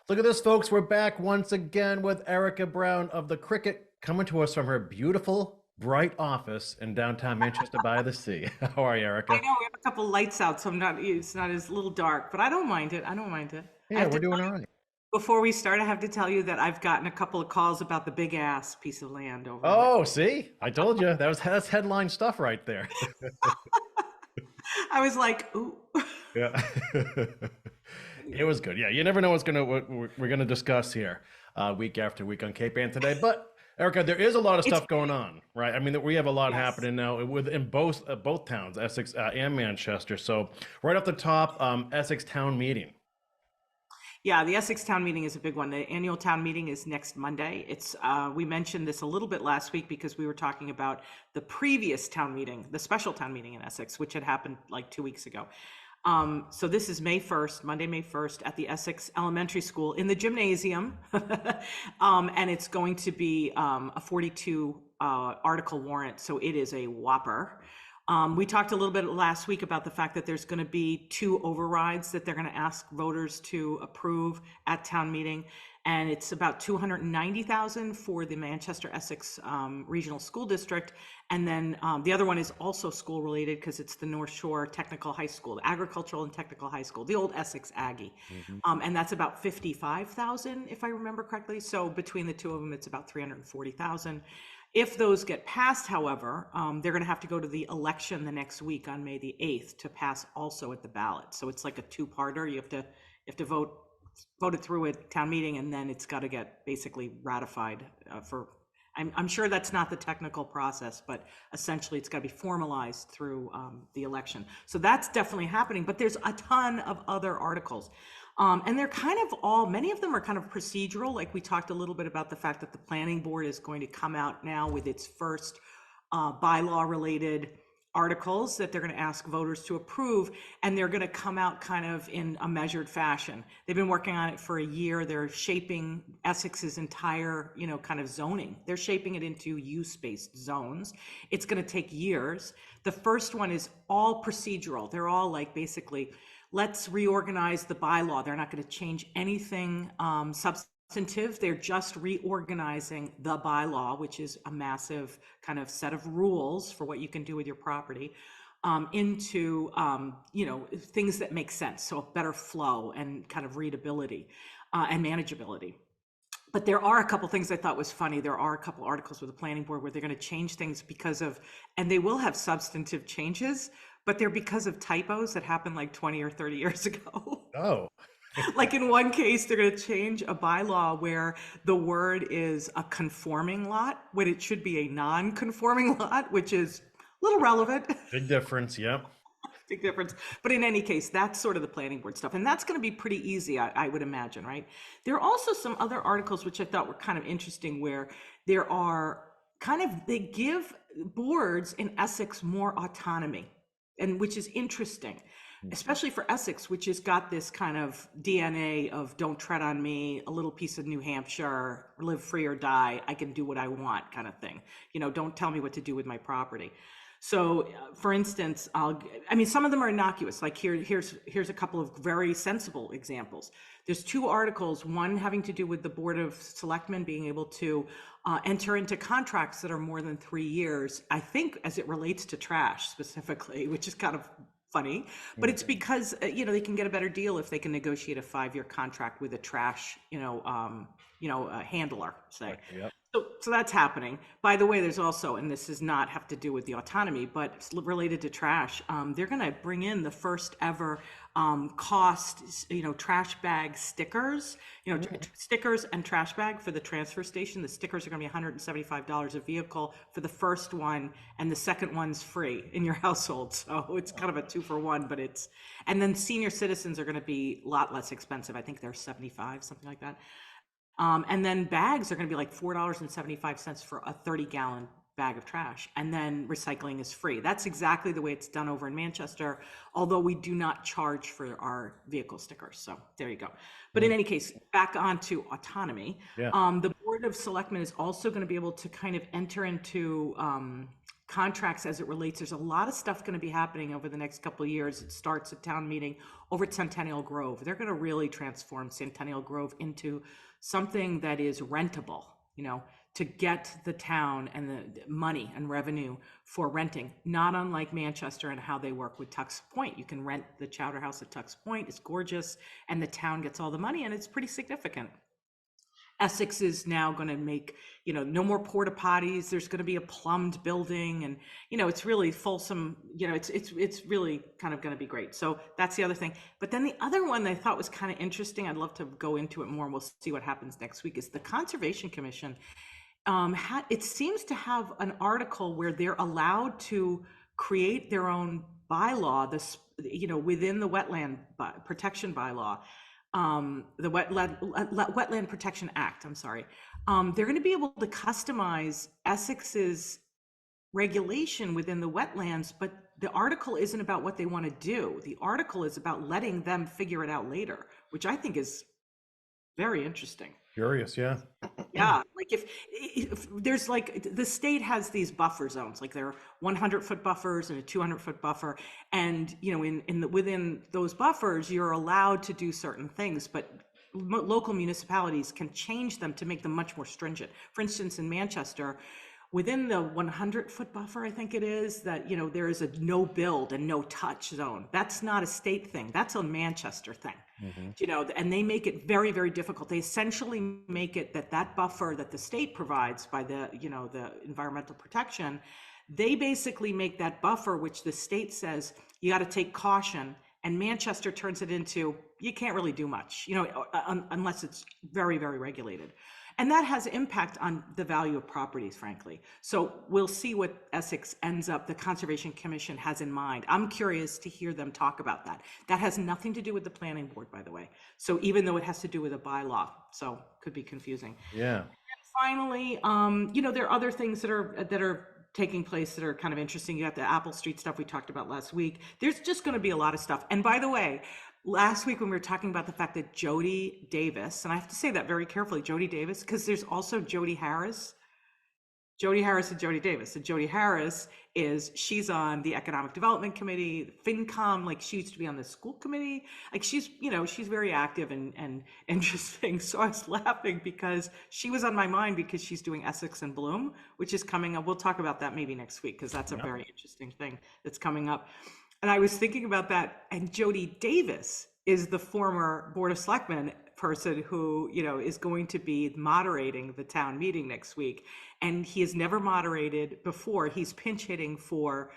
Look at this, folks. We're back once again with Erika Brown of the Cricket, coming to us from her beautiful, bright office in downtown Manchester by the Sea. How are you, I Erika? know we have a couple lights out, so it's not as little dark, but I don't mind it. I don't mind it. I Yeah, have we're to doing tell all you right. before we start, I have to tell you that I've gotten a couple of calls about the big ass piece of land over in. Oh, see, I told you that's headline stuff right there. I was like, ooh. Yeah, it was good. Yeah, you never know what we're gonna discuss here, week after week on Cape Ann today. But Erika, there is a lot of It's stuff going on, right? I mean, we have a lot yes. happening now within both towns, Essex and Manchester. So right off the top, Essex Town Meeting. Yeah, the Essex Town Meeting is a big one. The annual town meeting is next Monday. It's we mentioned this a little bit last week because we were talking about the previous town meeting, the special town meeting in Essex, which had happened like 2 weeks ago. So this is May 1st, Monday, May 1st at the Essex Elementary School in the gymnasium. And it's going to be a 42 article warrant. So it is a whopper. We talked a little bit last week about the fact that there's going to be two overrides that they're going to ask voters to approve at town meeting. And it's about 290,000 for the Manchester Essex Regional School District. And then the other one is also school related because it's the North Shore Technical High School, the Agricultural and Technical High School, the old Essex Aggie. Mhm. And that's about 55,000, if I remember correctly. So between the two of them, it's about 340,000. If those get passed, however, they're going to have to go to the election the next week on May the 8th to pass also at the ballot. So it's like a two-parter. You have to vote it through at town meeting, and then it's got to get basically ratified for. I'm sure that's not the technical process, but essentially it's got to be formalized through the election. So that's definitely happening. But there's a ton of other articles. And they're kind of all, many of them are kind of procedural. Like we talked a little bit about the fact that the planning board is going to come out now with its first bylaw related articles that they're going to ask voters to approve. And they're going to come out kind of in a measured fashion. They've been working on it for a year. They're shaping Essex's entire, kind of zoning. They're shaping it into use-based zones. It's going to take years. The first one is all procedural. They're all like basically, let's reorganize the bylaw. They're not going to change anything substantive. They're just reorganizing the bylaw, which is a massive kind of set of rules for what you can do with your property, into things that make sense. So a better flow and kind of readability and manageability. But there are a couple things I thought was funny. There are a couple articles with the planning board where they're going to change things because of, and they will have substantive changes, but they're because of typos that happened like 20 or 30 years ago. Oh, Like in one case, they're going to change a bylaw where the word is a conforming lot when it should be a non-conforming lot, which is a little relevant. big difference. Yep. Big difference. But in any case, that's sort of the planning board stuff. And that's going to be pretty easy, I would imagine, right? There are also some other articles which I thought were kind of interesting where there are they give boards in Essex more autonomy, and which is interesting, especially for Essex, which has got this kind of DNA of don't tread on me, a little piece of New Hampshire, live free or die, I can do what I want kind of thing. Don't tell me what to do with my property. So, for instance, some of them are innocuous. Like here's a couple of very sensible examples. There's two articles, one having to do with the Board of Selectmen being able to enter into contracts that are more than 3 years, I think as it relates to trash specifically, which is kind of funny, but it's because, they can get a better deal if they can negotiate a 5-year contract with a trash, a handler, say. Right. Yep. So that's happening. By the way, there's also, and this does not have to do with the autonomy, but it's related to trash. They're going to bring in the first ever cost, trash bag stickers, stickers and trash bag for the transfer station. The stickers are going to be $175 a vehicle for the first one, and the second one's free in your household. So it's kind of a 2-for-1, but and then senior citizens are going to be a lot less expensive. I think they're 75, something like that. And then bags are going to be like $4.75 for a 30-gallon bag of trash. And then recycling is free. That's exactly the way it's done over in Manchester, although we do not charge for our vehicle stickers. So there you go. But in any case, back onto autonomy. Yeah. The Board of Selectmen is also going to be able to kind of enter into contracts as it relates. There's a lot of stuff going to be happening over the next couple of years. It starts at town meeting over at Centennial Grove. They're going to really transform Centennial Grove into something that is rentable, to get the town and the money and revenue for renting, not unlike Manchester and how they work with Tux Point. You can rent the Chowder House at Tux Point. It's gorgeous, and the town gets all the money, and it's pretty significant. Essex is now going to make, no more porta potties. There's going to be a plumbed building, and it's really fulsome. It's really kind of going to be great. So that's the other thing. But then the other one that I thought was kind of interesting, I'd love to go into it more, and we'll see what happens next week, is the Conservation Commission. It seems to have an article where they're allowed to create their own bylaw, within the wetland protection bylaw, the Wetland Protection Act, I'm sorry. They're going to be able to customize Essex's regulation within the wetlands, but the article isn't about what they want to do. The article is about letting them figure it out later, which I think is very interesting. Curious, yeah. Yeah, like if there's the state has these buffer zones, like there are 100-foot buffers and a 200-foot buffer, and within those buffers you're allowed to do certain things, but local municipalities can change them to make them much more stringent. For instance, in Manchester, within the 100-foot buffer, I think it is, that there is a no build and no touch zone. That's not a state thing. That's a Manchester thing. Mm-hmm. And they make it very, very difficult. They essentially make it that buffer that the state provides by the environmental protection, they basically make that buffer, which the state says you got to take caution, and Manchester turns it into you can't really do much, unless it's very, very regulated. And that has impact on the value of properties, frankly. So we'll see what Essex the Conservation Commission has in mind. I'm curious to hear them talk about that. That has nothing to do with the planning board, by the way. So even though it has to do with a bylaw, so could be confusing. Yeah. And finally, there are other things that are taking place that are kind of interesting. You got the Apple Street stuff we talked about last week. There's just going to be a lot of stuff. And by the way, last week when we were talking about the fact that Jody Davis, and I have to say that very carefully, Jody Davis, because there's also Jody Harris and Jody Davis. And Jody Harris she's on the Economic Development Committee, FinCom, like she used to be on the school committee. Like she's very active and interesting. So I was laughing because she was on my mind because she's doing Essex and Bloom, which is coming up. We'll talk about that maybe next week, because that's a very interesting thing that's coming up. And I was thinking about that, and Jody Davis is the former Board of Selectmen person who, is going to be moderating the town meeting next week. And he has never moderated before. He's pinch hitting for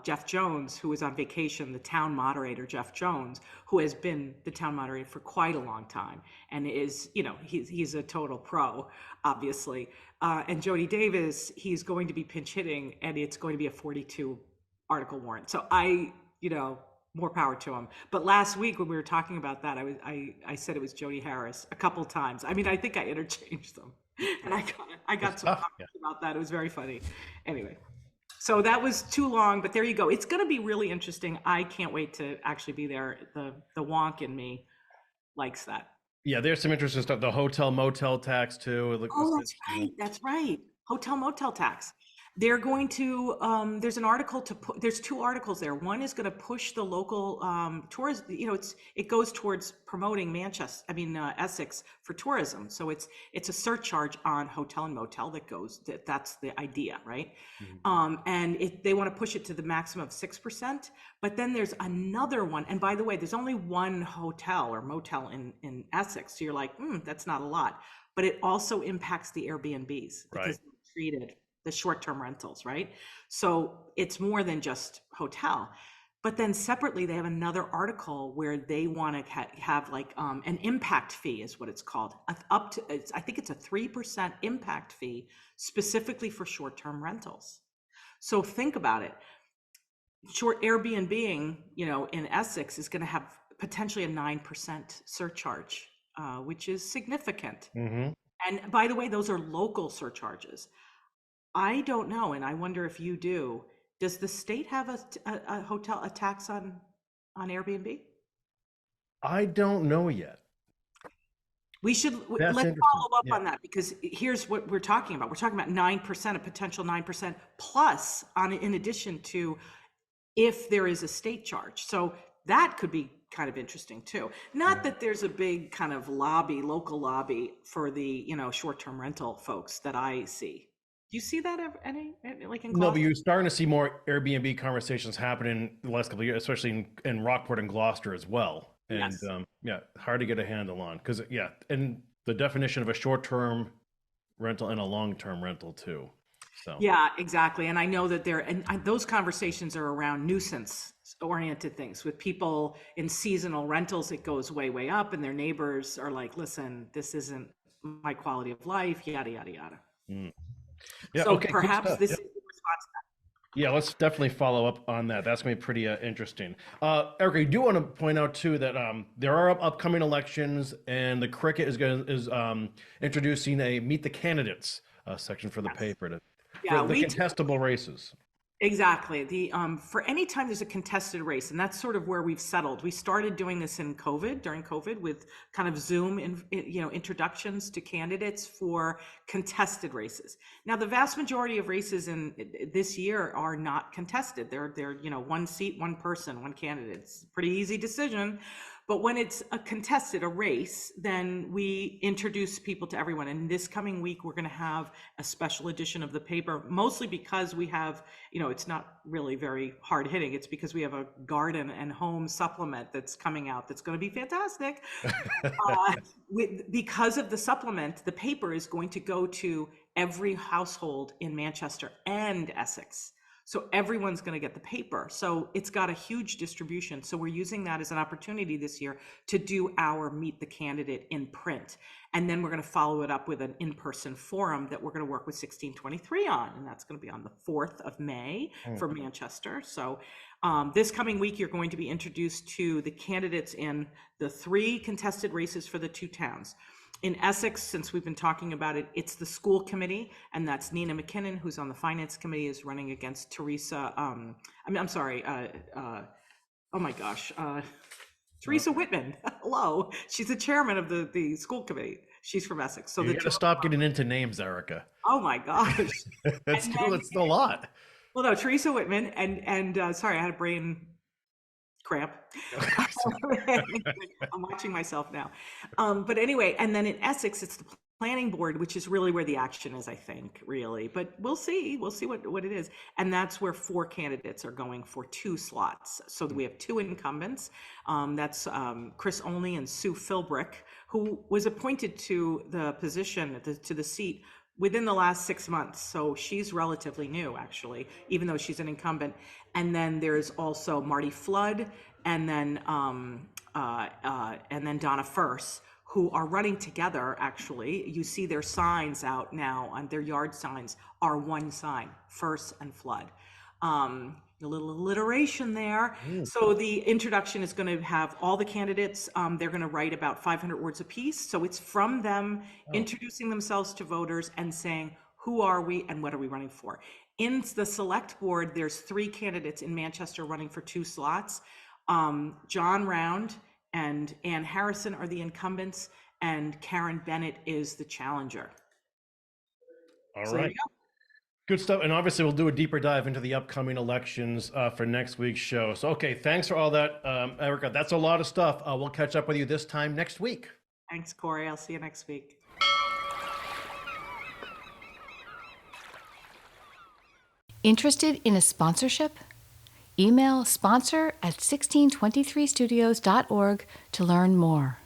Jeff Jones, who is on vacation, the town moderator, Jeff Jones, who has been the town moderator for quite a long time and is, he's a total pro, obviously. And Jody Davis, he's going to be pinch hitting, and it's going to be a 42 article warrant. So more power to him. But last week when we were talking about that, I said it was Jody Harris a couple times. I mean, I think I interchanged them, and I got some comments about that. It was very funny. Anyway, so that was too long, but there you go. It's going to be really interesting. I can't wait to actually be there. The wonk in me likes that. Yeah, there's some interesting stuff. The hotel motel tax too. That's right. That's right. Hotel motel tax. They're going to, there's an article there's two articles there. One is going to push the local tourism, it goes towards promoting Essex for tourism. So it's a surcharge on hotel and motel that's the idea, right? Mm-hmm. And they want to push it to the maximum of 6%, but then there's another one. And by the way, there's only one hotel or motel in Essex. So you're like, that's not a lot, but it also impacts the Airbnbs because they're treated the short-term rentals, right? So it's more than just hotel. But then separately, they have another article where they want to have an impact fee is what it's called. I think it's a 3% impact fee specifically for short-term rentals. So think about it. Short Airbnb, in Essex is going to have potentially a 9% surcharge, which is significant. Mm-hmm. And by the way, those are local surcharges. I don't know, and I wonder if you do. Does the state have a tax on Airbnb? I don't know yet. That's let's interesting. follow up Yeah. on that, because here's what we're talking about. We're talking about 9%, a potential 9% plus in addition to if there is a state charge. So that could be kind of interesting too. Not that there's a big kind of local lobby for the, short-term rental folks that I see. Do you see that like in No, but Gloucester? you're starting to see more Airbnb conversations happening the last couple of years, especially in Rockport and Gloucester as well. And Yes. yeah, hard to get a handle on because yeah, and the definition of a short-term rental and a long-term rental too. So Yeah, exactly. And I know that those conversations are around nuisance oriented things with people in seasonal rentals. It goes way, way up, and their neighbors are like, listen, this isn't my quality of life, yada, yada, yada. mm. Yeah, So okay, good perhaps stuff. this Yep. is the response. Yeah, let's definitely follow up on that. That's going to be pretty interesting. Erica, you do want to point out too that there are upcoming elections, and the Cricket is introducing a Meet the Candidates section for the Yes. paper for Yeah, the contestable races. exactly. For any time there's a contested race, and that's sort of where we've settled. We started doing this during COVID, with kind of Zoom introductions to candidates for contested races. Now, the vast majority of races in this year are not contested. They're one seat, one person, one candidate. It's a pretty easy decision. But when it's a race, then we introduce people to everyone. And this coming week, we're going to have a special edition of the paper, mostly because we have, it's not really very hard hitting. It's because we have a garden and home supplement that's coming out that's going to be fantastic. Because of the supplement, the paper is going to go to every household in Manchester and Essex. So everyone's going to get the paper. So it's got a huge distribution. So we're using that as an opportunity this year to do our Meet the Candidate in print. And then we're going to follow it up with an in-person forum that we're going to work with 1623 on. And that's going to be on the 4th of May for Manchester. So this coming week, you're going to be introduced to the candidates in the 3 contested races for the 2 towns. In Essex, since we've been talking about it, it's the school committee, and that's Nina McKinnon, who's on the finance committee, is running against Teresa. I'm sorry. Oh my gosh, Teresa Whitman. Hello, she's the chairman of the school committee. She's from Essex. So You got to stop getting into names, Erica. Oh my gosh. That's it's a lot. Well, no, Teresa Whitman and sorry, I had a brain cramp. I'm watching myself now. But anyway, and then in Essex, it's the planning board, which is really where the action is, I think, really. But we'll see what it is. And that's where 4 candidates are going for 2 slots. So we have 2 incumbents. That's Chris Only and Sue Philbrick, who was appointed to the position, to the seat within the last 6 months. So she's relatively new, actually, even though she's an incumbent. And then there's also Marty Flood and then Donna First, who are running together, actually. You see their signs out now, on their yard signs are one sign, First and Flood. A little alliteration there. So the introduction is going to have all the candidates. They're going to write about 500 words apiece. So it's from them introducing themselves to voters and saying, who are we and what are we running for? In the select board, there's 3 candidates in Manchester running for 2 slots. John Round and Ann Harrison are the incumbents, and Karen Bennett is the challenger. All So there right. you go. Good stuff. And obviously, we'll do a deeper dive into the upcoming elections for next week's show. So, okay, thanks for all that, Erica. That's a lot of stuff. We'll catch up with you this time next week. Thanks, Kory. I'll see you next week. Interested in a sponsorship? Email sponsor@1623studios.org to learn more.